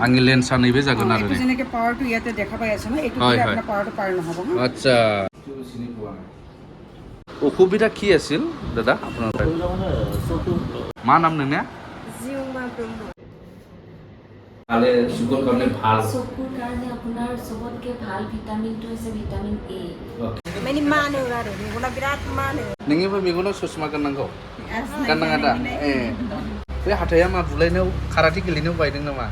आंनि लेन्सआ नैबे जागोन आरो এইটো যেনেকৈ পাৱাৰটো ইয়াতে দেখা পাই আছে ন এইটো হয়, দিলে হয়। আপোনাৰ পাৱাৰটো পাৰ নহ'ব হা আচ্ছা অসুবিধা কি আছিল দাদা আপোনাৰ মা নাম নोंनिया জিউমা ব্ৰহ্ম ভালে চকুৰ কাৰণে ভাল চকুৰ কাৰণে আপোনাৰ চবতকে ভাল ভিটামিনটো হৈছে ভিটামিন এ माने मानो आरो मेगना बिराद मानो नोंनिबो मेगनाव ससमा गाननांगौ गाननाङा दा ए बे हाथाया मा बुलायनायाव काराटे गेलेनायाव बायदों नामा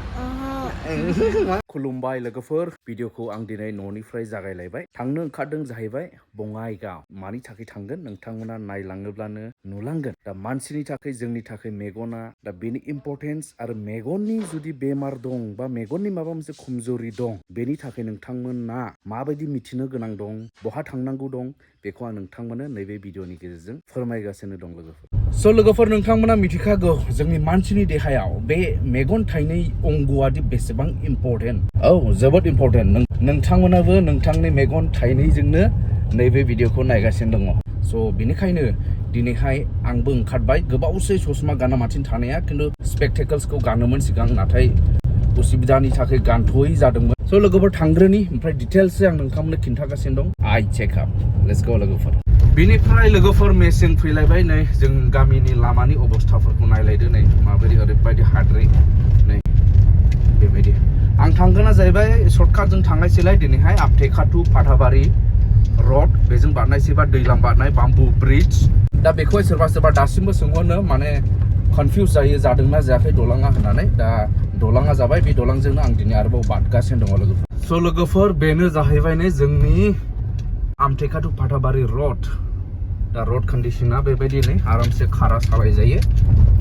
खुलुमबाय लोगोफोर भिडिअखौ आं दिनै न'निफ्राय जागायलायबाय थांनो ओंखारदों जाहैबाय बङाइगाव मानि थाखाय थांगोन नोंथांमोना नायलाङोब्लानो नुलांगोन दा मानसिनि थाखाय जोंनि थाखाय मेगना दा बेनि इम्परटेन्स आरो मेगननि जुदि बेमार दं बा मेगननि माबा मोनसे खमजोरि दं बेनि थाखाय नोंथांमोना माबायदि मिथिनो गोनां दं बहा थांनांगौ दं बेखौ आं नोंथांमोननो नैबे भिडिअनि गेजेरजों फोरमायगासिनो दं लोगोफोर स' लोगोफोर नोंथांमोना मिथिखागौ जोंनि मानसिनि देहायाव बे मेगन थाइनै अंग'आदि बेसेबां इम्परटेन्ट औ जोबोद इम्परटेन्ट नोंथांमोनाबो नोंथांनि मेगन थाइनैजोंनो नैबे भिडिअखौ नायगासिनो दङ स' बेनिखायनो दिनैहाय आंबो ओंखारबाय गोबावसै ससमा गाना माथिं थानाया खिन्थु स्पेक्टेकल्सखौ गानोमोन सिगां नाथाय उसुबिदानि थाखाय गानथ'यै जादोंमोन स' लोगोफोर थांग्रोनि ओमफ्राय डिटेल्सै आं नोंथांमोननो खिन्थागासिनो दं आइ चेकआप लेट्स गो लोगोफोर बिनिफ्राय लोगोफोर मेसें फैलायबाय नै जों गामिनि लामानि अबस्थाफोरखौ नायलायदो नै माबोरै ओरैबायदि हाद्रि नै बेबायदि आं थांगोना जाहैबाय सर्टकाटजों थांनायसैलाय दिनैहाय आपटेका टु फाथाबारि रड बेजों बारनायसैबा दैलाम बारनाय बाम्बु ब्रिज दा बेखौहाय सोरबा सोरबा दासिमबो सोंहरनो माने कनफिउज जायो जादोंना जायाखै दलाङा होननानै दा दलाङा जाबाय बे दलांजोंनो आं दिनै आरोबाव बारगासिनो दङ लोगोफोर स' लोगोफोर बेनो जाहैबाय नै जोंनि आमटेका टु फाथाबारि रड दा रड कन्डिशना बेबायदि नै आरामसे खारा सालाय जायो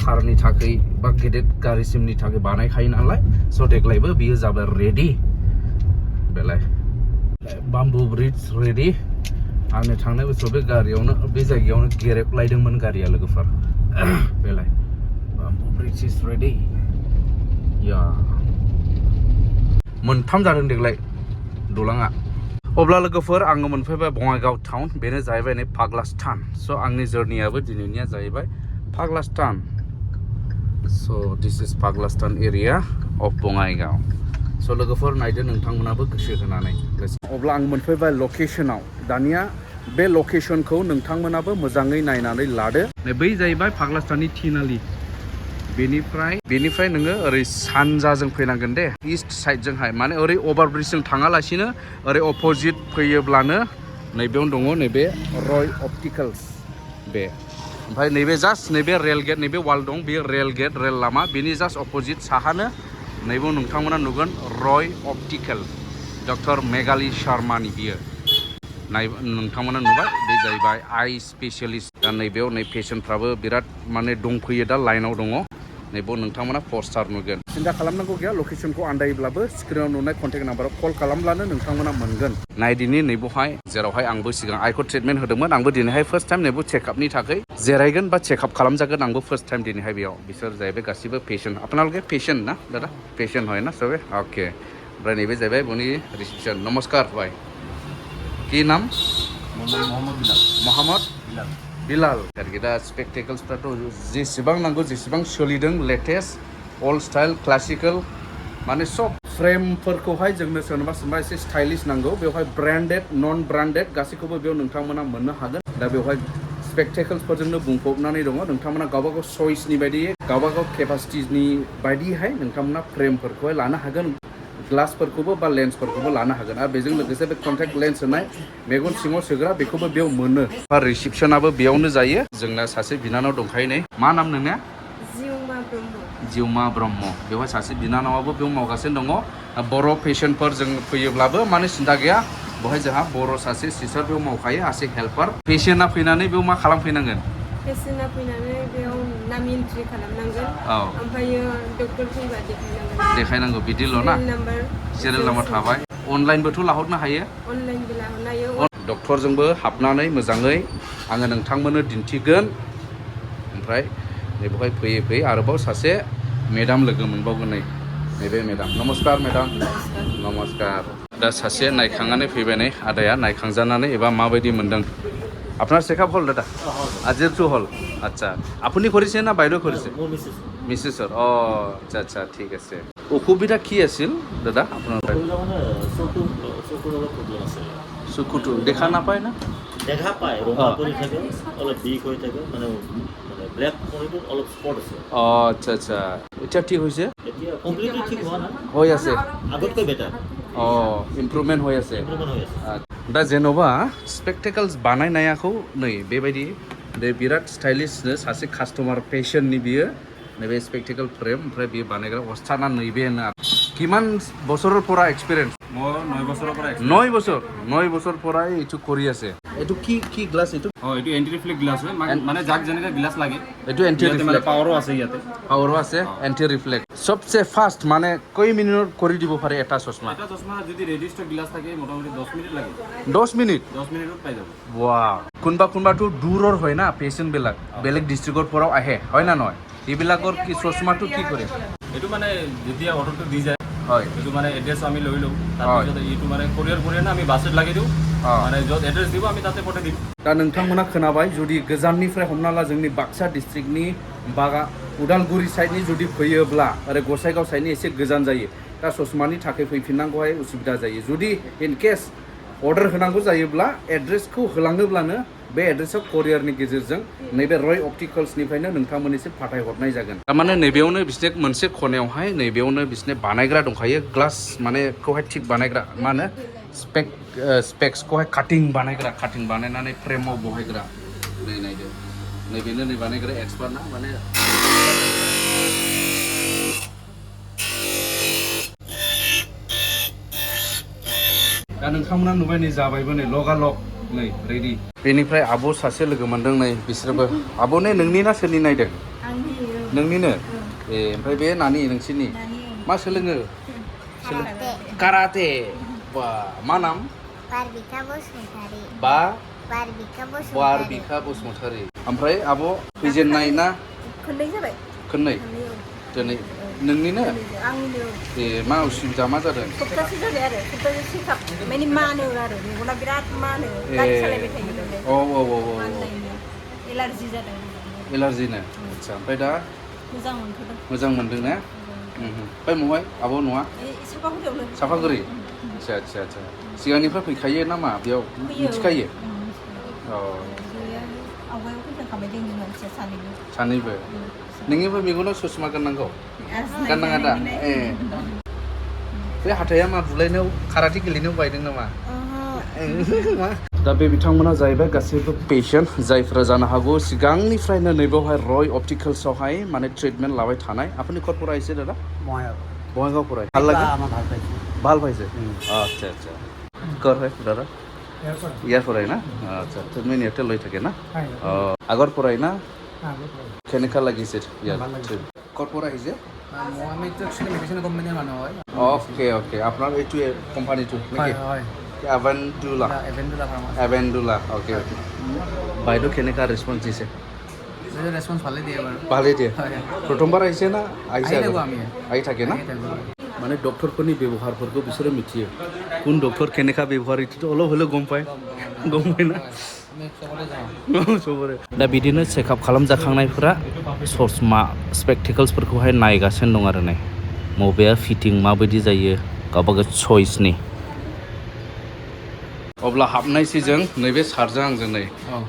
कारनि थाखाय बा गेदेर गारिसिमनि थाखाय बानायखायो नालाय स' देग्लायबो बियो जाबाय रेडि बेलाय बाम्बु ब्रिज रेडि आंनो थांनाय बोसोराव बे गारियावनो बे जायगायावनो गेरेबलायदोंमोन गारिया लोगोफोर बेलाय बाम्बु ब्रिज इज रेडि या मोनथाम जादों देग्लाय दलाङा अब्ला लोगोफोर आङो मोनफैबाय बङाइगाव टाउन बेनो जाहैबाय नै पागलास्तान स' आंनि जर्नियाबो दिनैनिया जाहैबाय पागलास्तान स' दिस इज पागलास्तान एरिया अफ बङाइगाव स' लोगोफोर नायदो नोंथांमोनाबो गोसो होनानै अब्ला आं मोनफैबाय लकेशनाव दानिया बे लकेशनखौ नोंथांमोनाबो मोजाङै नायनानै लादो बै जाहैबाय पागलास्ताननि थिनालि बेनिफ्राय नोङो ओरै सानजाजों फैनांगोन दे इस्ट साइडजोंहाय माने ओरै अभारब्रिजजों थाङालासिनो ओरै अपोजिट फैयोब्लानो नैबेयावनो दङ नैबे रय अप्टिकल्स बे ओमफ्राय नैबे जास्ट नैबे रेल गेट नैबे वाल दं बेयो रेल गेट रेल लामा बेनि जास्ट अपोजिट साहानो नैबेयाव नोंथांमोना नुगोन रय अप्टिकल डक्टर मेगाली शर्मानि बियो नोंथांमोना नुबाय बे जाहैबाय आइ स्पेसियलिस्ट दा नैबेयाव नै पेसेन्टफ्राबो बिराद माने दंफैयो दा लाइनाव दङ नैबेयाव नोंथांमोना पस्टार नुगोन सिन्था खालामनांगौ गैया लकेशनखौ आन्दायोब्लाबो स्क्रिनाव नुनाय कन्टेक्ट नाम्बाराव कल खालामब्लानो नोंथांमोना मोनगोन नायदिनि नैबेवहाय जेरावहाय आंबो सिगां आइखौ ट्रिटमेन्ट होदोंमोन आंबो दिनैहाय फार्स्ट टाइम नैबे चेकआपनि थाखाय जिरायगोन बा चेकआप खालामजागोन आंबो फार्स्ट टाइम दिनैहाय बेयाव बिसोर जाहैबाय गासिबो पेशेन्ट आपनालोके पेशेन्ट ना दादा पेशेन्ट হয় ना सबै ओके ओमफ्राय नैबे जाहैबाय बुनि रिसेपसन नमस्कार भाई কি নাম मोहम्मद बिलाल दा स्पेक्टेकल्सफ्राथ' जेसेबां नांगौ जेसेबां सोलिदों लेटेस्ट अल्ड स्टाइल क्लासिकेल माने सब फ्रेमफोरखौहाय जोंनो सोरनोबा एसे स्टाइलिश नांगौ बेवहाय ब्रान्डेड नन ब्रान्डेड गासैखौबो बेयाव नोंथांमोना मोननो हागोन दा बेवहाय स्पेक्टेकल्सफोरजोंनो बुंफबनानै दङ नोंथांमोना गावबागाव चइसनि बायदियै गावबागाव केपासिटिनि बायदिहाय नोंथांमोना फ्रेमफोरखौहाय लानो हागोन ग्लासफोरखौबो बा लेन्सफोरखौबो लानो हागोन आरो बेजों लोगोसे बे कन्टेक्ट लेन्स होनाय मेगन सिङाव सोग्रा बेखौबो बेयाव मोनो बा रिसेपसनाबो बेयावनो जायो जोंना सासे बिनानाव दंखायो नै मा नाम नोंनिया जिउमा ब्रह्म बेवहाय सासे बिनानावाबो बेयाव मावगासिनो दङ बर' पेशेन्टफोर जों फैयोब्लाबो माने सिन्था गैया बेवहाय जोंहा बर' सासे सिस्टार बेयाव मावखायो सासे हेल्पार पेशेन्टआ फैनानै बेयाव मा खालामफैनांगोन पेशेन्टआ फैनानै बेयाव नाम एन्ट्रि खालामनांगोन औ ओमफ्रायो डक्टर फैबा देखायनांगौ बिदिल' ना सिरियेल नाम्बार थाबाय अनलाइनबोथ' लाहरनो हायो अनलाइनबो लाहरनो हायो डक्टरजोंबो हाबनानै मोजाङै आङो नोंथांमोननो दिन्थिगोन ओमफ्राय नैबेवहाय फैयै आरोबाव सासे मेडाम लोगो मोनबावगोन नैबे मेडाम नमस्कार मेडाम नमस्कार दा सासे नायखांनानै फैबाय नै आदाया नायखांजानानै एबा माबायदि मोनदों আপনার চেকআপ হল দাদা আজিৰটো হল আচ্ছা আপুনি কৰিছে না বাইদেউ কৰিছে মিছেছৰ আচ্ছা আচ্ছা ঠিক আছে অসুবিধা কি আছিল দাদা আপোনাৰ মানে চকুৰ অলপ প্ৰব্লেম আছে চকুটো দেখা নাপায় না দেখা পায় ৰঙা পৰি থাকে অলপ বিষ হৈ থাকে মানে ব্লেক পইণ্টত অলপ স্পট আছে আচ্ছা আচ্ছা এতিয়া ঠিক হৈছে এতিয়া কমপ্লিটলি ঠিক হোৱা নাই হৈ আছে আগতকৈ বেটাৰ ইমপ্ৰুভমেণ্ট হৈ আছে ইমপ্ৰুভমেণ্ট হৈ আছে दा जेन'बा स्पेक्टेकल्स बानायनायाखौ नै बेबायदि बिराद स्टाइलिशनो सासे कास्टमार पेशेन्टनि बियो नैबे स्पेक्टेकल फ्रेम ओमफ्राय बियो बानायग्रा अस्थाना नैबे होनो কিমান বছৰৰ পৰা এক্সপিৰিয়েঞ্চ মই 9 বছৰৰ পৰা 9 বছৰ পৰা এইটো কৰি আছে এইটো কি গ্লাছ এইটো এইটো এন্টি ৰিফ্লেক্ট গ্লাছ হয় মানে যাক যেনেকা গ্লাছ লাগে এইটো এন্টি মানে ৰিফ্লেক্ট পাৱাৰো আছে ইয়াতে পাৱাৰো আছে এন্টি ৰিফ্লেক্ট সবচে ফাষ্ট মানে কেই মিনিটত কৰি দিব পাৰে এটা চশমা এটা চশমা যদি ৰেডি ষ্টক গ্লাছ থাকে মোটামুটি 10 মিনিট লাগে 10 মিনিট 10 মিনিটত পাই যাব ওয়াও কোনবাটো দূৰৰ হয় না পেশেন্ট বিলাক বেলেগ ডিস্ট্ৰিক্টৰ পৰাও আহে হয় না নহয় এইবিলাকৰ কি চশমাটো কি কৰে এইটো মানে যেতিয়া অৰ্ডাৰটো দি যায় হয় এইটো মানে এড্ৰেছ আমি লৈ লওঁ তাৰপিছত এইটো মানে কোৰিয়াৰ না আমি বাছত লাগি দিওঁ মানে য'ত এড্ৰেছ দিব আমি তাতে পঠাই দিম दा नोंथांमोना खोनाबाय जुदि गोजाननिफ्राय हमना ला जोंनि बाक्सा डिस्ट्रिक्टनि बा उदालगुरि साइडनि जुदि फैयोब्ला आरो गसाइगाव साइडनि एसे गोजान जायो दा ससमानि थाखाय फैफिननांगौहाय उसुबिदा जायो जुदि इन केस अर्डार होनांगौ जायोब्ला एड्रेसखौ होलाङोब्लानो बे एड्रेसआव करियारनि गेजेरजों नैबे रय अप्टिकल्सनिफ्रायनो नोंथांमोननिसिम फाथायहरनाय जागोन थारमाने नैबेयावनो बिसने मोनसे खनायावहाय नैबेयावनो बिसने बानायग्रा दंखायो ग्लास माने खौहाय थिक बानायग्रा मा होनो स्पेक्सखौहाय काटिं बानायनानै फ्रेमाव बहायग्रा नै नायदो नैबेनो नै बानायग्रा एक्सपार्ट ना माने दा नोंथांमोना नुबाय नै जाबायबो नै लगालग नै रेडि बेनिफ्राय आब' सासे लोगो मोनदों नै बिसोरबो आब' नै नोंनि ना सोरनि नायदों नोंनिनो ए ओमफ्राय बे नानि नोंसिनि मा सोलोङो काराटे बा मा नाम बारबिखा बसुमतारी ओमफ्राय आब' फैजेननाय ना खननै दिनै नोंनिनो ए मा उसुबिदा मा जादों सप्तासे जाबाय आरो सप्तासे चेकआप माने मानो आरो मेगना बिराद मानो गारि सालायबाय थायो माननायनो एलार्जि जादों एलार्जिनो आच्छा ओमफ्राय दा मोजां मोनदों ना ओमफ्राय महाय आब' न'आ साफागुरि आच्छा सिगांनिफ्राय फैखायो ना मा बेयाव मिथिखायो सानैबो नोंनिबो मेगनाव ससमा गाननांगौ गाननाङा दा ए बे हाथाया मा बुलायनायाव काराटे गेलेनायाव बायदों नामा दा बे बिथांमोना जाहैबाय गासैबो पेशेन्ट जायफोरा जानो हागौ सिगांनिफ्रायनो नैबेवहाय रय অপটিকেলছआवहाय মানে ট্ৰিটমেণ্ট লাबाय थानाय আপুনি ক'ত পঢ়াইছে দাদা বঙাইগাঁও পঢ়াই ভাল লাগে ভাল পাইছে আচ্ছা ক'ত হয় দাদা ইয়াৰ পৰাই না আচ্ছা ট্ৰিটমেণ্ট ইয়াতে লৈ থাকে না আগৰ পৰাই না কেনেকুৱা লাগিছে ইয়াৰ ক'ত পৰা আহিছে অ'কে আপোনাৰ এইটোৱে কোম্পানীটো নেকি এভেণ্ডুলা অ'কে বাইদেউ কেনেকুৱা ৰেছপন্স দিছে ভালেই দিয়ে প্ৰথমবাৰ আহিছে না আহিছে আহি থাকে না মানে ডক্টৰफोरनि ব্যৱহাरफोरखौ बिसोरो मिथियो কোন डक्टर केनेका ব্যৱহাৰ এইটো অলপ হ'লেও গম পায় না दा बिदिनो चेकआप खालामजाखांनायफोरा ससमा स्पेक्टेकल्सफोरखौहाय नायगासिनो दं आरो नै मबेया फिटिं माबायदि जायो गावबागाव चइसनि अब्ला हाबनायसै जों नैबे सारजों आंजों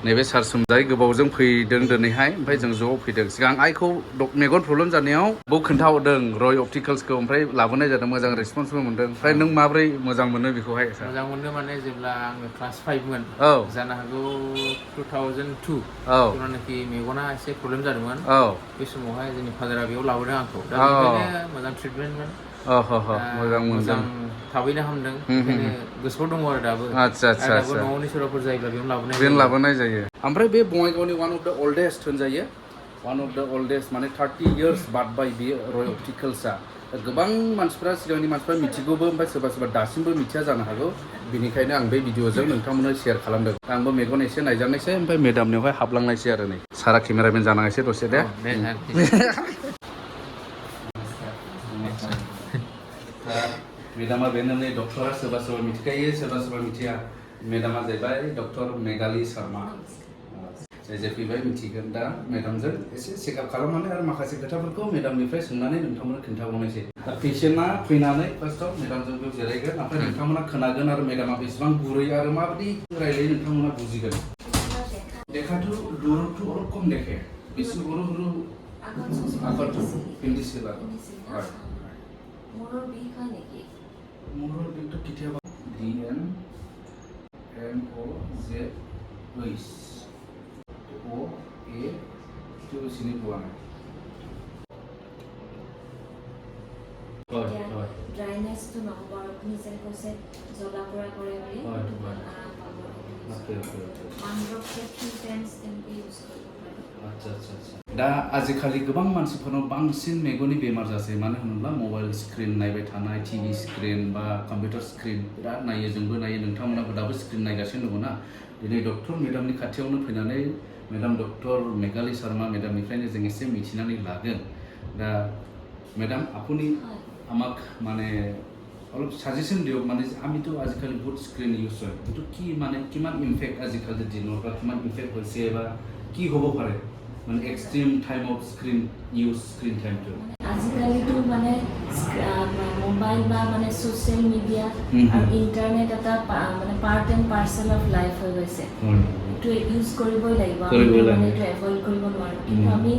नैबे सार सोमजाय गोबावजों फैदों दिनैहाय ओमफ्राय जों ज' फैदों सिगां आइखौ मेगन प्रब्लेम जानायाव बौ खोन्थाहरदों रय अप्टिकल्सखौ ओमफ्राय लाबोनाय जादों मोजां रेसपन्सबो मोनदों ओमफ्राय नों माब्रै मोजां मोनो बेखौहाय मोजां मोनो माने जेब्ला आङो क्लास 5 मोन जानो हागौ 2002 जेब्लानाखि मेगना एसे प्रब्लेम जादोंमोन बे समावहाय जोंनि फादारा बेयाव लाबोदों आंखौ दा बेनिखायनो मोजां ट्रिटमेन्टमोन मोजां मोनदों थाबैनो हामदों ओंखायनो गोसोआव दङ आरो दाबो आच्छा न'आवनि सोरबाफोर जायोब्ला बेयावनो लाबोनाय जायो ओमफ्राय बे बङाइगावनि वान अफ द ओल्डेस्ट होनजायो वान अफ द ओल्डेस्ट माने 30 इयार्स बारबाय बेयो रय अप्टिकल्सआ गोबां मानसिफ्रा सिगांनि मानसिफ्रा मिथिगौबो ओमफ्राय सोरबा दासिमबो मिथिया जानो हागौ बेनिखायनो आं बे भिडिअजों नोंथांमोननो शेयार खालामदों आंबो मेगन एसे नायजानायसै ओमफ्राय मेडामनियावहाय हाबलांनायसै आरो नै सारा केमेरामेन जानांनायसै दसे दे मेडामा बेनो नै डक्टरा सोरबा मिथिखायो सोरबा मिथिया मेडामा जाहैबाय डक्टर मेघाली शर्मा जाय फैबाय मिथिगोन दा मेडामजों एसे चेकआप खालामनानै आरो माखासे खोथाफोरखौ मेडामनिफ्राय सोंनानै नोंथांमोननो खोन्थाबावनोसै दा पेशेन्टआ फैनानै फार्स्टआव मेडामजों बेयाव जिरायगोन ओमफ्राय नोंथांमोना खोनागोन आरो मेडामा बेसेबां गुरै आरो माबायदि रायलायो नोंथांमोना बुजिगोन देखाथ' दূरथ' अलप कम देखे बेसे সৰু আগত পিন্ধিছিল হয় মূৰৰ বিষ হয় নেকি মূৰৰ বিষটো কেতিয়াবা DNMOZ OA টো চিনি পোৱা নাই ড্ৰাইনেছটো নহ'ব আৰু আপুনি যেন কৈছে জ্বলা পোৰা কৰে বুলি আৰাম পাব दा आजिखालि गोबां मानसिफोरनाव बांसिन मेगननि बेमार जासै मानो होनोब्ला मबाइल स्क्रिन नायबाय थानाय टिभि स्क्रिन बा कम्पिउटार स्क्रिन बिराद नायो जोंबो नायो नोंथांमोनाबो दाबो स्क्रिन नायगासिनो दङ ना दिनै डक्टर मेडामनि खाथियावनो फैनानै मेडाम डक्टर मेघाली शर्मा मेडामनिफ्रायनो जों एसे मिथिनानै लागोन दा मेडाम আপুনি আমাক মানে অলপ সাজেশন দিয়ক মানে আমিতো আজিকালি বহুত স্ক্রিন ইউজ হয় কিন্তু কি মানে কিমান ইমফেক্ট আজিকালি দিনৰ পৰা কিমান ইমফেক্ট হৈছে বা কি হ'ব পাৰে মানে extreme time of screen use screen টাইমটো আজিকালিতো মানে মোবাইল বা মানে সোশ্যাল মিডিয়া আৰু ইন্টাৰনেট এটা মানে part and parcel of life হৈ গৈছে এইটো ইউজ কৰিবই লাগিব আমি মানে এইটো এভয়েড কৰিব নোৱাৰো কিন্তু আমি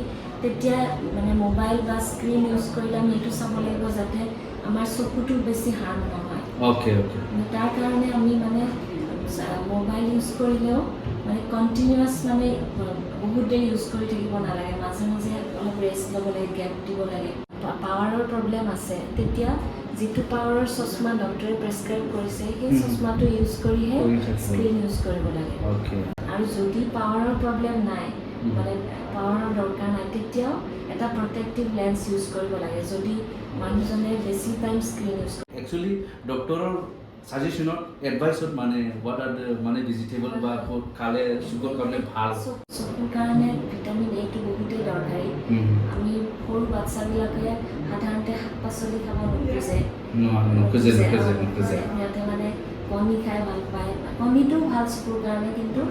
তেতিয়া মানে মোবাইল বা স্ক্রিন ইউজ কৰিলে আমি এইটো চাব লাগিব যাতে আমাৰ চকুটো বেছি হাৰ্ম নহয় ওকে তাৰ কাৰণে আমি মানে মোবাইল ইউজ কৰিলেও মানে কন্টিনিউয়াস মানে বহুত দেৰি ইউজ কৰি থাকিব নালাগে মাজে মাজে অলপ ৰেষ্ট ল'ব লাগে গেপ দিব লাগে পাৱাৰৰ প্ৰব্লেম আছে তেতিয়া যিটো পাৱাৰৰ চশমা ডক্টৰে প্ৰেছক্ৰাইব কৰিছে সেই চশমাটো ইউজ কৰিহে স্ক্ৰিন ইউজ কৰিব লাগে আৰু যদি পাৱাৰৰ প্ৰব্লেম নাই মানে পাৱাৰৰ দৰকাৰ নাই তেতিয়াও এটা প্ৰটেক্টিভ লেন্স ইউজ কৰিব লাগে যদি মানুহজনে বেছি টাইম স্ক্ৰিন ইউজ কৰে একচুয়ালি ডক্টৰৰ সাজেশনত এডভাইসত মানে হোয়াট আর দ্য মানে ভেজিটেবল বা ফুড খালে সুগার কাৰণে ভাল চকুৰ কাৰণে ভিটামিন এ টো বহুতেই দৰকাৰী আমি সৰু বাচ্চাবিলাকে সাধাৰণতে শাক পাচলি খাব নোখোজে সিহঁতে মানে কণী খাই ভাল পায় কণীটো ভাল চকুৰ কাৰণে কিন্তু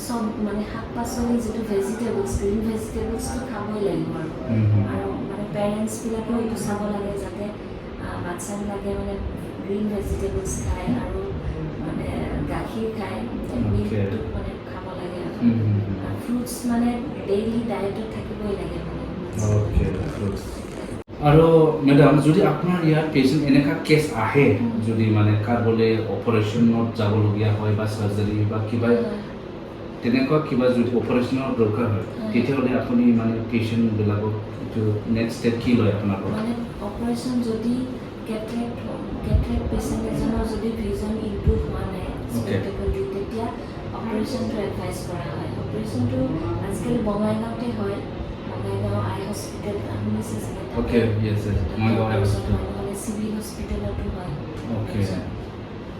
চব মানে শাক পাচলি যিটো ভেজিটেবলছ গ্ৰীণ ভেজিটেবলছটো খাবই লাগিব আৰু মানে পেৰেণ্টছবিলাকেও এইটো চাব লাগে যাতে বাচ্চাবিলাকে মানে গ্ৰীণ ভেজিটেবলছ খায় আৰু মানে গাখীৰ খায় মিল্কটো মানে খাব লাগে আৰু ফ্ৰুটছ মানে ডেইলি ডায়েটত থাকিবই লাগে মানে আৰু মেডাম যদি আপোনাৰ ইয়াত পেশেন্ট এনেকা কেছ আহে যদি মানে কার বলে অপারেশনত যাবলগীয়া হয় বা সার্জারি বা কিবা তেনেকুৱা কিবা যদি অপারেশনৰ দৰকাৰ হয় তেতিয়াহ'লে আপুনি মানে পেশেন্ট বিলাকক এইটো নেক্সট স্টেপ কি লয় আপোনাৰ মানে অপারেশন যদি কেটৰেক্ট পেশেন্ট এজনৰ যদি ভিজন ইমপ্ৰুভ হোৱা নাই তেতিয়া অপাৰেশ্যনটো এডভাইচ কৰা হয় অপাৰেশ্যনটো আজিকালি বঙাইগাঁৱতে হয় বঙাইগাঁও আই হস্পিটেল শুনিছে okay yes Bongaigaon I hospital মানে চিভিল হস্পিটেলতো হয় ওকে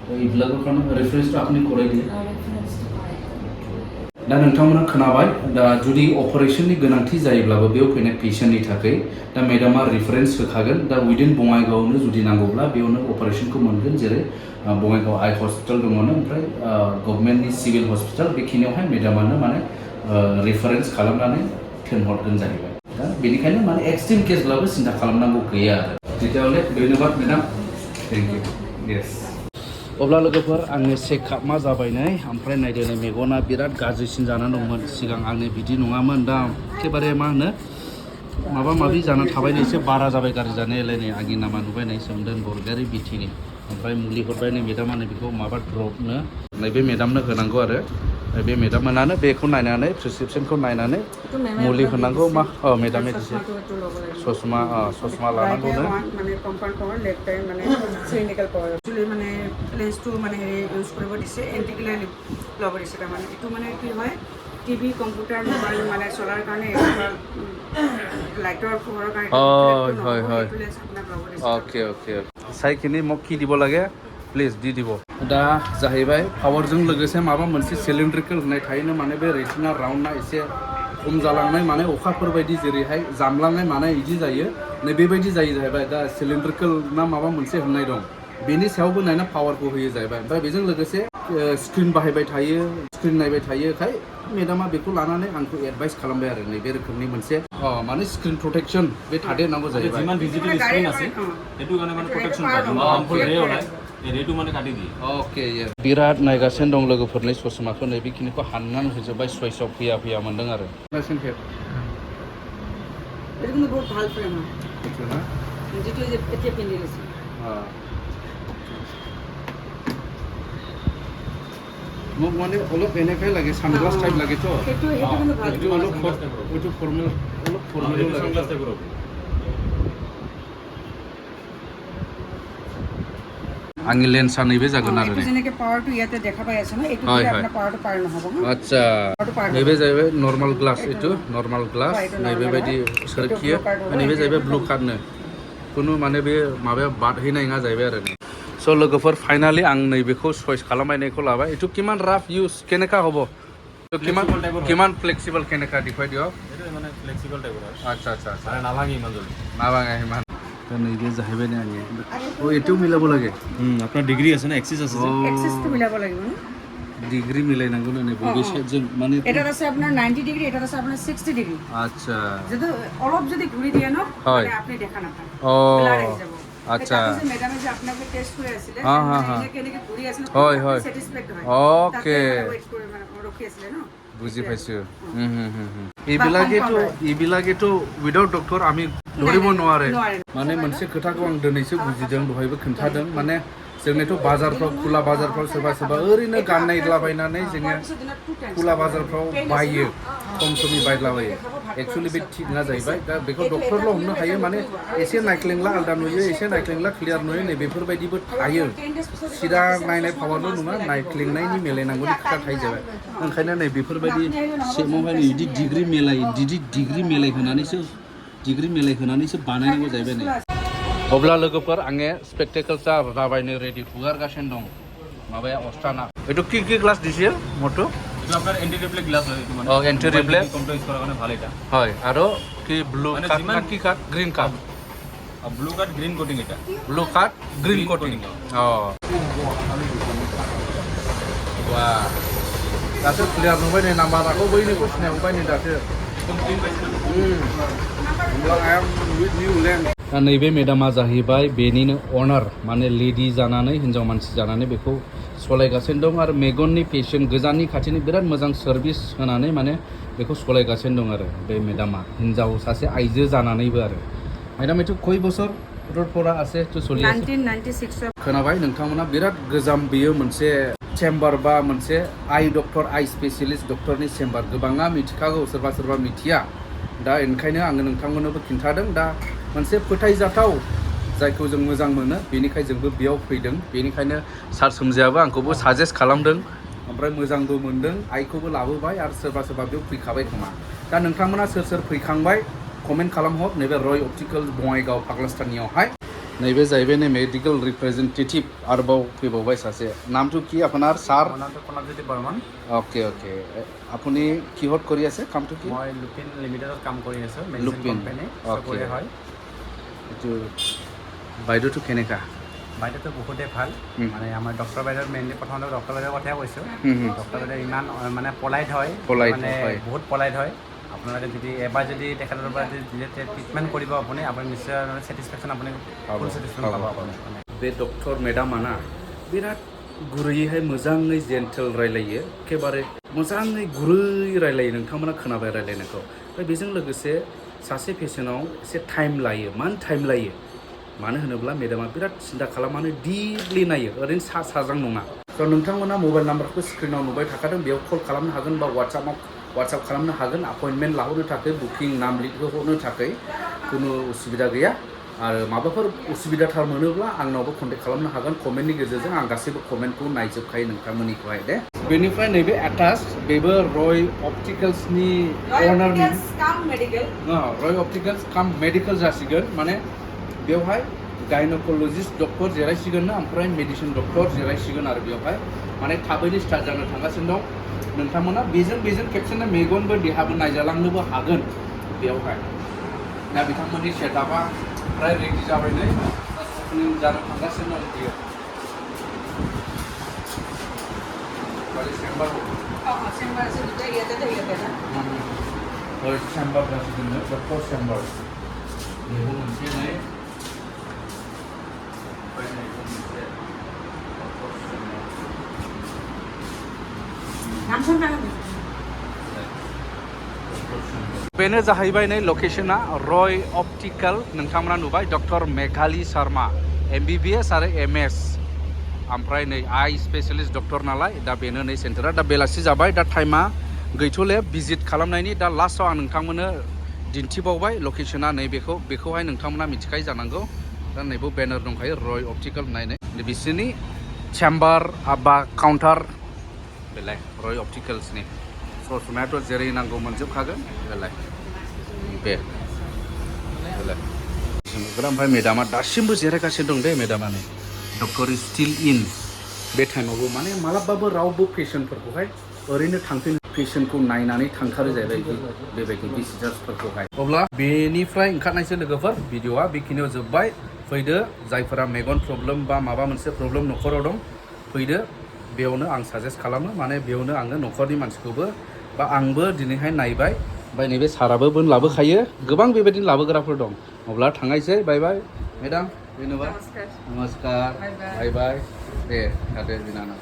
তো এইবিলাকৰ কাৰণে ৰেফাৰেন্সটো আপুনি কৰাই দিয়ে ৰেফাৰেন্সটো কৰাই दा नोंथांमोना खोनाबाय दा जुदि अपारेशननि गोनांथि जायोब्लाबो बेयाव फैनाय पेशेन्टनि थाखाय दा मेडामा रेफारेन्स होखागोन दा उइदिन बङाइगावनो जुदि नांगौब्ला बेयावनो अपारेशनखौ मोनगोन जेरै बङाइगाव आइ हस्पिटाल दङनो ओमफ्राय गभर्नमेन्टनि सिभिल हस्पिटाल बेखिनियावहाय मेडामानो माने रेफारेन्स खालामनानै थिनहरगोन जाहैबाय दा बेनिखायनो माने एक्सट्रिम केसब्लाबो सिन्था खालामनांगौ गैया आरो तेতিয়াह'ले धन्यबाद मेडाम थेंक इउ येस अब्ला लोगोफोर आंनि चेकआपआ जाबाय नै ओमफ्राय नायदो नै मेगना बिराद गाज्रिसिन जानानै दंमोन सिगां आंनि बिदि नङामोन दा एखेबारे मा होनो माबा माबि जानानै थाबाय नै एसे बारा जाबाय गाज्रि जानायालाय नै आंनि नामा नुबाय नै सोमदोन बरगयारि बिटिनि ओमफ्राय मुलि हरबाय नै मेडामा नै बेखौ माबा ड्रपनो नैबे मेडामनो होनांगौ आरो बे मेडाममोनानो बेखौ नायनानै प्रेसक्रिप्शनखौ नायनानै मुलि होनांगौ मा मेडामनि दिसे ससमा लानांगौनो মানে কম্পাউণ্ড পাৱাৰ লেফ্ট টাইম মানে চিলিণ্ডিকেল পাৱাৰ একচুৱেলি মানে লেন্সটো মানে ইউজ কৰিব দিছে এণ্টিকুলাৰ ল'ব দিছে তাৰমানে এইটো মানে কি হয় টিভি কম্পিউটাৰ মোবাইল মানে চলাৰ কাৰণে লাইটৰ পোহৰৰ কাৰণে হয় অকে চাইখিনি মোক কি দিব লাগে प्लिज दी দিব दा जाहैबाय पावारजों लोगोसे माबा मोनसे सिलिन्ड्रिकेल होननाय थायोनो माने बे रेटिना राउन्डना एसे खम जालांनाय माने अखाफोर बायदि जेरैहाय जामलांनाय माने इदि जायो नै बेबायदि जायो जाहैबाय दा सिलिन्ड्रिकेल ना माबा मोनसे होननाय दं बेनि सायावबो नायना पावारखौ होयो जाहैबाय ओमफ्राय बेजों लोगोसे स्क्रिन बाहायबाय थायो स्क्रिन नायबाय थायोखाय मेडामा बेखौ लानानै आंखौ एडभाइस खालामबाय आरो नैबे रोखोमनि मोनसे माने स्क्रिन प्रटेक्शन बे थादेरनांगौ जाहैबाय যিমান ডিজিটেল স্ক্ৰীন আছে সেইটো কাৰণে মানে প্ৰটেকশ্যন পায় হাৰ্মফুল ৰে ওলাই এই ৰেটো মানে কাটি দিয়ে अके बिराद नायगासिनो दं लोगोफोरनि ससमाखौ नैबेखिनिखौ हाननानै होजोब्बाय चइसआव फैया फैया मोन्दों आरो এটা কিন্তু বহুত ভাল ফ্রেম হয় যেটা যে পেটে পিন্ধি আছে মোক মানে অলপ এনেকাই লাগে সানগ্লাস টাইপ লাগে তো সেইটো কিন্তু ভাল এইটো অলপ ফৰ্মেল অলপ ফৰ্মেল লাগে সানগ্লাস টাইপৰ হ'ব आंनि लेन्सआ नैबे जागोन आरो যেনেকে পাওয়ারটো ইয়াতে দেখা পাই আছে না এইটো দিয়ে আপনার পাওয়ারটো পার নহব আচ্ছা नैबे जाहैबाय नर्माल ग्लास এইটো नर्माल ग्लास नैबे बायदि सोरखियो नैबे जाहैबाय ब्लू कार्डनो कुनु माने बे माबाया बादहैनाय नङा जाहैबाय आरो स' लोगोफोर फाइनालि आं नैबेखौ चइस खालामबायनायखौ लाबाय এইটো কিমান राफ इउज केनेका হ'ব কিমান फ्लेक्सिबल केनेका दिखाइ दियो এইটো মানে ফ্লেক্সিবল টাইপৰ আচ্ছা আচ্ছা মানে নাভাঙে ইমান জলদি নাভাঙে ইমান नैबे जाहैबाय ने आंनि এইটো মিলাব লাগে আপোনাৰ ডিগ্ৰী আছে না এক্সিস আছে এক্সেসটো মিলাব লাগিব না ডিগ্রি মিলাইনাंगौ নে ববি সেটজন মানে এটা আছে আপনার 90 ডিগ্রি এটা আছে আপনার 60 ডিগ্রি আচ্ছা যদি অলপ যদি ঘুরি দিয়ে না তাহলে আপনি দেখা না পান ও ব্লার হয়ে যাব আচ্ছা ম্যাডামে যে আপনাকে টেস্ট করে আসলে এনেকে ঘুরি আসলে হয় স্যাটিসফাইড হয় ওকে ওয়েট করে মানে রখি আসলে না বুঝি পাইছো এইবিলাকেতো উইদাউট ডক্টৰ আমি ধৰিব নোৱাৰে মানে मोनसे खोथाखौ आं दिनैसो बुजिदों दहायबो खोन्थादों माने जोंनिथ' बाजारफ्राव खुला बाजारफ्राव सोरबा ओरैनो गाननायलाबायनानै जोङो खुला बाजारफ्राव बायो खम समनि बायलाबायो एक्चुअली बे थिग नङा जाहैबाय दा बेखौ डक्टरल' हमनो हायो माने एसे नायख्लेंला आलदा नुयो एसे नायख्लेंला क्लियार नुयो नै बेफोरबायदिबो थायो सिदा नायनाय पावारल' नङा नायख्लेंनायनि मिलायनांगौनि खोथा थायो जाबाय ओंखायनो नै बेफोरबायदि सेमावहाय नै बिदि डिग्रि मिलायहोनानैसो बानायनांगौ जाहैबाय नै अब्ला लोगोफोर आङो स्पेक्टेकल्सआ जाबायनो रेडि हुगारगासिनो दं माबाया अस्टाना এইটো কি গ্লাস দিছিল মটো এইটো আপোনাৰ এন্টি ৰিফ্লেক্ট গ্লাছ হয় এইটো মানে এন্টি ৰিফ্লেক্ট কন্ট্ৰোল কৰাৰ কাৰণে ভাল এটা হয় আৰু কি ব্লু কাট না কি কাট গ্ৰীন কাট ব্লু কাট গ্ৰীন কোটিং এটা ব্লু কাট গ্ৰীন কোটিং वा दासो क्लियार नुबाय नै नाम्बारखौ बैनिखौ सिनायबाय नै दासो दा नैबे मेडामा जाहैबाय बेनिनो अनार माने लेडि जानानै हिन्जाव मानसि जानानै बेखौ सलायगासिनो दं आरो मेगननि पेशेन्ट गोजाननि खाथिनि बिराद मोजां सार्भिस होनानै माने बेखौ सलायगासिनो दं आरो बे मेडामा हिन्जाव सासे आइजो जानानैबो आरो मेडाम एथ' खय बছर डक्टरा আছে तो सलि 1996 खोनाबाय नोंथांमोना बिराद गोजाम बियो मोनसे चेम्बार बा मोनसे आइ डक्टर आइ स्पेशलिस्ट डक्टरनि चेम्बार गोबाङा मिथिखागौ सोरबा मिथिया दा ओंखायनो आङो नोंथांमोननोबो खिन्थादों दा मोनसे फोथायजाथाव जायखौ जों मोजां मोनो बेनिखायनो जोंबो बेयाव फैदों बेनिखायनो सार सोमजियाबो आंखौबो साजेस्ट खालामदों ओमफ्राय मोजांबो मोनदों आइखौबो लाबोबाय आरो सोरबा बेयाव फैखाबाय खोमा दा नोंथांमोना सोर फैखांबाय कमेन्ट खालामहर नैबे रय अप्टिकल बङाइगाव पागलास्ताननियावहाय नैबे जाहैबाय नै मेडिकल रिप्रेजेन्टेटिभ आरोबाव फैबावबाय सासे नामটো কি আপোনাৰ ছাৰ কনকজ্যোতি বৰ্মন ओके আপুনি কিহত কৰি আছে কামটো কি মই লুপিন লিমিটেডত কাম কৰি আছো লুপিন ওকে হয় এইটো বাইদেউটো কেনেকা বাইদেউটো বহুতেই ভাল মানে আমাৰ ডক্টৰ বাইদেউ মেইনলি প্ৰথমতে ডক্টৰ বাইদেউৰ কথাই কৈছোঁ ডক্টৰ বাইদেউ ইমান মানে পলাইট হয় মানে বহুত পলাইট হয় আপোনালোকে যদি এবাৰ যদি তেখেতৰ পৰা যদি ট্ৰিটমেণ্ট কৰিব আপুনি নিশ্চয় ছেটিছফেকশ্যন আপুনি ফুল ছেটিছফেকশ্যন পাব আপুনি बे डक्टर मेडामाना बिराद गुरैहाय मोजाङै जेन्टेल रायलायो एखेबारे मोजाङै गुरै रायलायो नोंथांमोना खोनाबाय रायलायनायखौ ओमफ्राय बेजों लोगोसे सासे पेसेन्टआव एसे टाइम लायो मानो टाइम लायो मानो होनोब्ला मेडामा बिराद सिन्था खालामनानै डिपलि नायो ओरैनो साज्रां नङा स' नोंथांमोना मबाइल नाम्बारखौ स्क्रिनाव नुबाय थाखादों बेयाव कल खालामनो हागोन बा वाट्सआप खालामनो हागोन अपइन्टमेन्ट लाहरनो थाखाय बुकिं नाम लिरहोहरनो थाखाय खुनु उसुबिदा गैया आरो माबाफोर उसुबिदाथार मोनोब्ला आंनावबो कन्टेक्ट खालामनो हागोन कमेन्टनि गेजेरजों आं गासैबो कमेन्टखौ नायजोबखायो नोंथांमोननिखौहाय दे बेनिफ्राय नैबे एटाच बेबो रय अप्टिकल्सनि अनारनि रय अप्टिकल्स काम मेडिकेल जासिगोन माने बेवहाय गायनोकलजिस्ट डक्टर जिरायसिगोन ओमफ्राय मेडिसिन डक्टर जिरायसिगोन आरो बेवहाय माने थाबैनो स्टार्ट जानो थांगासिनो दं नोंथांमोना बेजों खेबसेनो मेगनबो देहाबो नायजालांनोबो हागोन बेवहाय दा बिथांमोननि सेटआपआ प्राय रेडि जाबाय नै अपेनिं जानो थांगासिनो दं बियो चेम्बार चेम्बार से बिटा ইয়াতে ना ओइ चेम्बार गासिनो डक्टर चेम्बार बेबो मोनसे नै नाम संनांगौ बेनो जाहैबाय नै लकेशना रय ऑप्टिकल नोंथांमोना नुबाय डक्टर मेघाली शर्मा MBBS आरो MS ओमफ्राय नै आई स्पेशलिस्ट डक्टर नालाय दा बेनो नै सेन्टारा दा बेलासि जाबाय दा टाइमा गैथ'ले भिजिट खालामनायनि दा लास्टआव आं नोंथांमोननो दिन्थिबावबाय लकेशना नै बेखौहाय नोंथांमोना मिथिखायो जानांगौ दा नैबो बेनार दंखायो रय ऑप्टिकल नायनाय बिसोरनि चेम्बार बा काउन्टार बेलाय रय ऑप्टिकल्सनि ससमायाथ' जेरै नांगौ मोनजोबखागोन बेलाय बे बेलाय ओमफ्राय मेडामा दासिमबो जिरायगासिनो दं दे मेडामा नै डक्टर इज स्टिल इन बे टाइमावबो माने मालाबाबो रावबो पेशेन्टफोरखौहाय ओरैनो थांफिन पेशेन्टखौ नायनानै थांथारो जाहैबाय बेबायदि भिजिटार्सफोरखौहाय अब्ला बेनिफ्राय ओंखारनायसो लोगोफोर भिडिअआ बेखिनियाव जोब्बाय फैदो जायफोरा मेगन प्रब्लेम बा माबा मोनसे प्रब्लेम न'खराव दं फैदो बेयावनो आं साजेस्ट खालामो माने बेयावनो आङो न'खरनि मानसिखौबो बा आंबो दिनैहाय नायबाय ओमफ्राय नैबे साराबो लाबोखायो गोबां बेबायदिनो लाबोग्राफोर दं अब्ला थांनायसै बाय बाय मेडाम धन्यबाद नमस्कार बाय बाय दे थादो बिनानाव